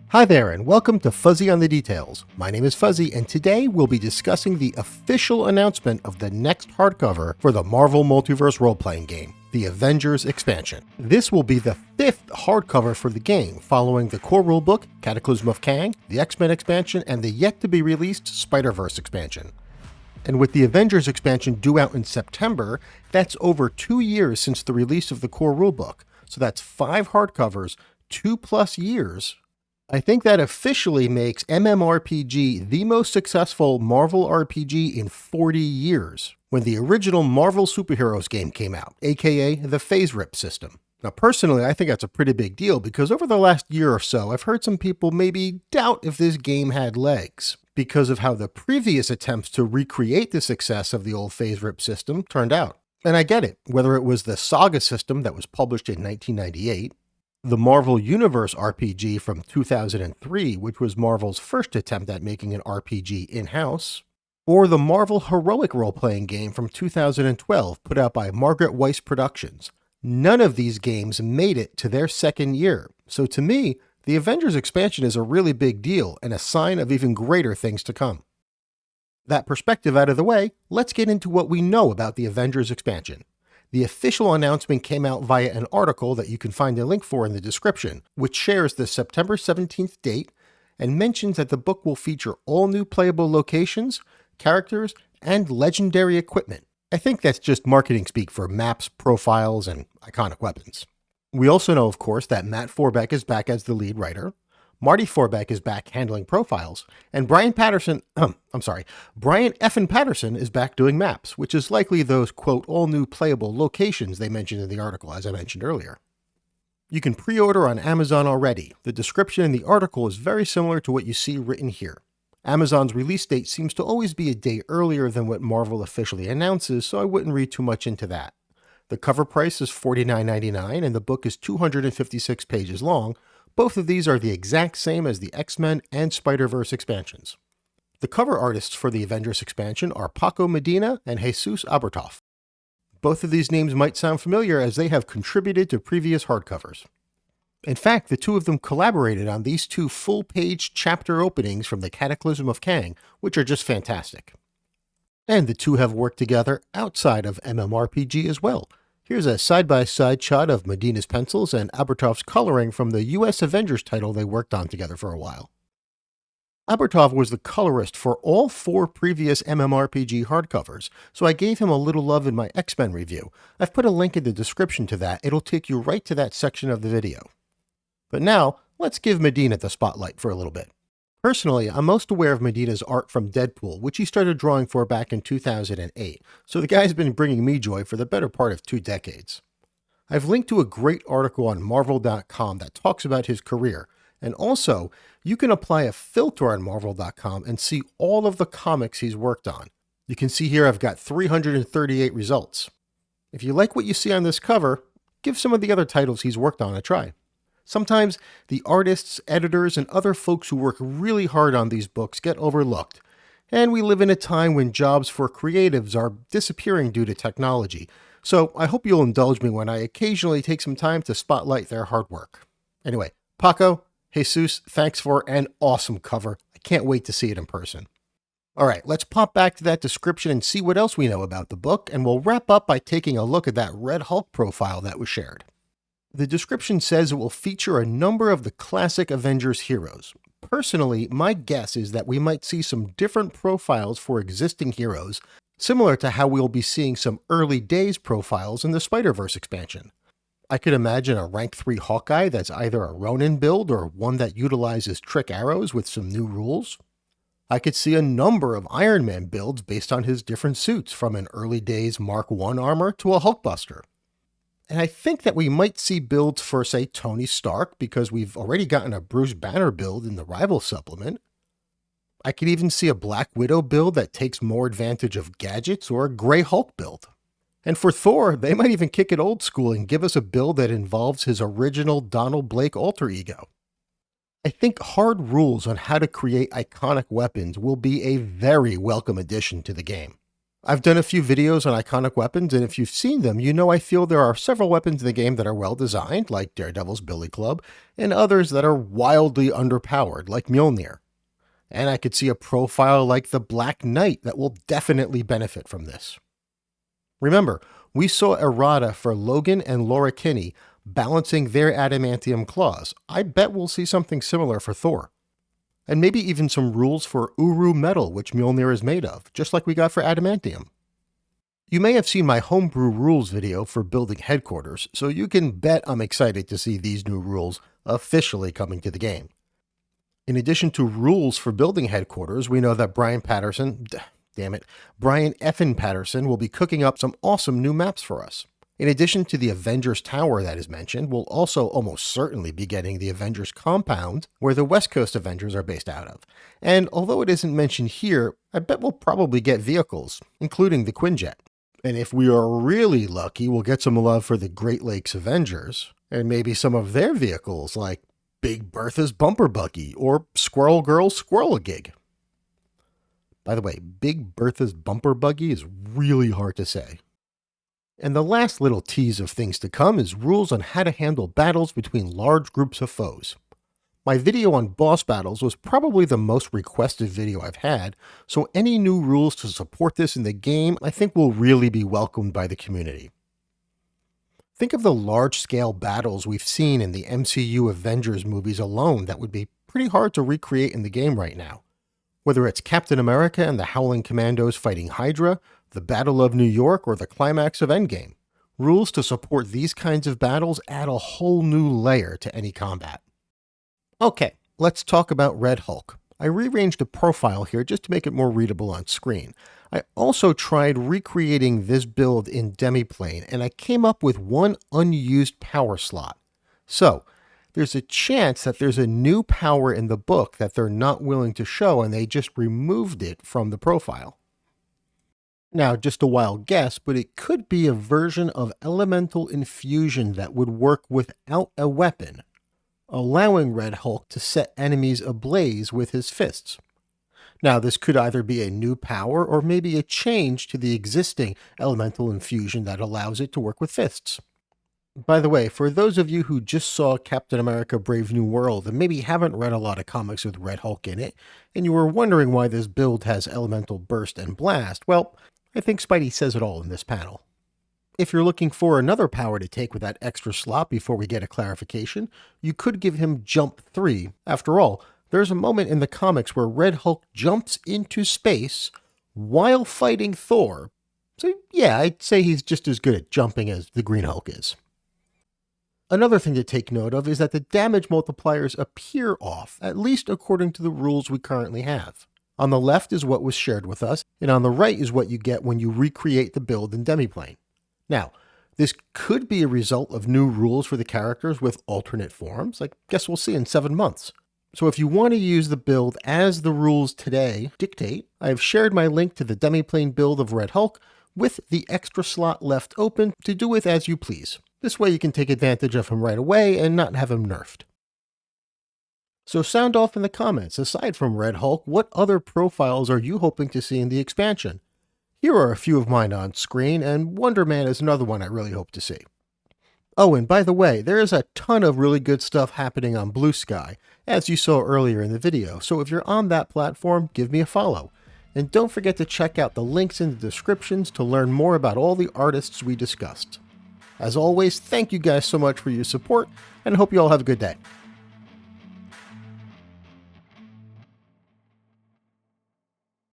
Hi there, and welcome to Fuzzy on the Details. My name is Fuzzy, and today we'll be discussing the official announcement of the next hardcover for the Marvel Multiverse role-playing game, the Avengers Expansion. This will be the 5th hardcover for the game, following the core rulebook, Cataclysm of Kang, the X-Men expansion, and the yet-to-be-released Spider-Verse expansion. And with the Avengers expansion due out in September, that's over 2 years since the release of the core rulebook, so that's 5 hardcovers, 2+ years. I think that officially makes MMORPG the most successful Marvel RPG in 40 years, when the original Marvel Superheroes game came out, aka the Phase Rip system. Now personally, I think that's a pretty big deal because over the last year or so, I've heard some people maybe doubt if this game had legs, because of how the previous attempts to recreate the success of the old Phase Rip system turned out. And I get it, whether it was the Saga system that was published in 1998, the Marvel Universe RPG from 2003, which was Marvel's first attempt at making an RPG in-house, or the Marvel Heroic role-playing game from 2012 put out by Margaret Weis Productions. None of these games made it to their second year, so to me, the Avengers expansion is a really big deal and a sign of even greater things to come. That perspective out of the way, let's get into what we know about the Avengers expansion. The official announcement came out via an article that you can find a link for in the description, which shares the September 17th date and mentions that the book will feature all new playable locations, characters, and legendary equipment. I think that's just marketing speak for maps, profiles, and iconic weapons. We also know, of course, that Matt Forbeck is back as the lead writer, Marty Forbeck is back handling profiles, and Brian Effin Patterson is back doing maps, which is likely those, quote, all new playable locations they mentioned in the article, as I mentioned earlier. You can pre-order on Amazon already. The description in the article is very similar to what you see written here. Amazon's release date seems to always be a day earlier than what Marvel officially announces, so I wouldn't read too much into that. The cover price is $49.99, and the book is 256 pages long. Both of these are the exact same as the X-Men and Spider-Verse expansions. The cover artists for the Avengers expansion are Paco Medina and Jesus Aburtov. Both of these names might sound familiar as they have contributed to previous hardcovers. In fact, the two of them collaborated on these 2 full-page chapter openings from the Cataclysm of Kang, which are just fantastic. And the two have worked together outside of MMORPG as well. Here's a side-by-side shot of Medina's pencils and Aburtov's coloring from the US Avengers title they worked on together for a while. Aburtov was the colorist for all 4 previous MMORPG hardcovers, so I gave him a little love in my X-Men review. I've put a link in the description to that. It'll take you right to that section of the video. But now, let's give Medina the spotlight for a little bit. Personally, I'm most aware of Medina's art from Deadpool, which he started drawing for back in 2008, so the guy's been bringing me joy for the better part of 2 decades. I've linked to a great article on Marvel.com that talks about his career, and also, you can apply a filter on Marvel.com and see all of the comics he's worked on. You can see here I've got 338 results. If you like what you see on this cover, give some of the other titles he's worked on a try. Sometimes the artists, editors, and other folks who work really hard on these books get overlooked, and we live in a time when jobs for creatives are disappearing due to technology, so I hope you'll indulge me when I occasionally take some time to spotlight their hard work. Anyway, Paco, Jesus, thanks for an awesome cover. I can't wait to see it in person. Alright, let's pop back to that description and see what else we know about the book, and we'll wrap up by taking a look at that Red Hulk profile that was shared. The description says it will feature a number of the classic Avengers heroes. Personally, my guess is that we might see some different profiles for existing heroes, similar to how we'll be seeing some early days profiles in the Spider-Verse expansion. I could imagine a rank 3 Hawkeye that's either a Ronin build or one that utilizes trick arrows with some new rules. I could see a number of Iron Man builds based on his different suits, from an early days Mark I armor to a Hulkbuster. And I think that we might see builds for, say, Tony Stark, because we've already gotten a Bruce Banner build in the Rival supplement. I could even see a Black Widow build that takes more advantage of gadgets, or a Grey Hulk build. And for Thor, they might even kick it old school and give us a build that involves his original Donald Blake alter ego. I think hard rules on how to create iconic weapons will be a very welcome addition to the game. I've done a few videos on iconic weapons, and if you've seen them, you know I feel there are several weapons in the game that are well designed, like Daredevil's Billy Club, and others that are wildly underpowered, like Mjolnir. And I could see a profile like the Black Knight that will definitely benefit from this. Remember, we saw errata for Logan and Laura Kinney balancing their adamantium claws. I bet we'll see something similar for Thor. And maybe even some rules for Uru metal, which Mjolnir is made of, just like we got for adamantium. You may have seen my homebrew rules video for building headquarters, so you can bet I'm excited to see these new rules officially coming to the game. In addition to rules for building headquarters, we know that Brian Effin Patterson will be cooking up some awesome new maps for us. In addition to the Avengers Tower that is mentioned, we'll also almost certainly be getting the Avengers Compound, where the West Coast Avengers are based out of. And although it isn't mentioned here, I bet we'll probably get vehicles, including the Quinjet. And if we are really lucky, we'll get some love for the Great Lakes Avengers, and maybe some of their vehicles like Big Bertha's Bumper Buggy or Squirrel Girl's Squirrel-a-Gig. By the way, Big Bertha's Bumper Buggy is really hard to say. And the last little tease of things to come is rules on how to handle battles between large groups of foes. My video on boss battles was probably the most requested video I've had, so any new rules to support this in the game I think will really be welcomed by the community. Think of the large-scale battles we've seen in the MCU Avengers movies alone that would be pretty hard to recreate in the game right now. Whether it's Captain America and the Howling Commandos fighting Hydra, the Battle of New York, or the climax of Endgame. Rules to support these kinds of battles add a whole new layer to any combat. Okay, let's talk about Red Hulk. I rearranged the profile here just to make it more readable on screen. I also tried recreating this build in Demiplane, and I came up with one unused power slot. So, there's a chance that there's a new power in the book that they're not willing to show, and they just removed it from the profile. Now, just a wild guess, but it could be a version of elemental infusion that would work without a weapon, allowing Red Hulk to set enemies ablaze with his fists. Now, this could either be a new power or maybe a change to the existing elemental infusion that allows it to work with fists. By the way, for those of you who just saw Captain America Brave New World and maybe haven't read a lot of comics with Red Hulk in it, and you were wondering why this build has elemental burst and blast, well, I think Spidey says it all in this panel. If you're looking for another power to take with that extra slot before we get a clarification, you could give him Jump 3. After all, there's a moment in the comics where Red Hulk jumps into space while fighting Thor. So yeah, I'd say he's just as good at jumping as the Green Hulk is. Another thing to take note of is that the damage multipliers appear off, at least according to the rules we currently have. On the left is what was shared with us, and on the right is what you get when you recreate the build in Demiplane. Now, this could be a result of new rules for the characters with alternate forms. I guess we'll see in 7 months. So if you want to use the build as the rules today dictate, I have shared my link to the Demiplane build of Red Hulk with the extra slot left open to do with as you please. This way you can take advantage of him right away and not have him nerfed. So sound off in the comments, aside from Red Hulk, what other profiles are you hoping to see in the expansion? Here are a few of mine on screen, and Wonder Man is another one I really hope to see. Oh, and by the way, there is a ton of really good stuff happening on Blue Sky, as you saw earlier in the video, so if you're on that platform, give me a follow. And don't forget to check out the links in the descriptions to learn more about all the artists we discussed. As always, thank you guys so much for your support, and I hope you all have a good day.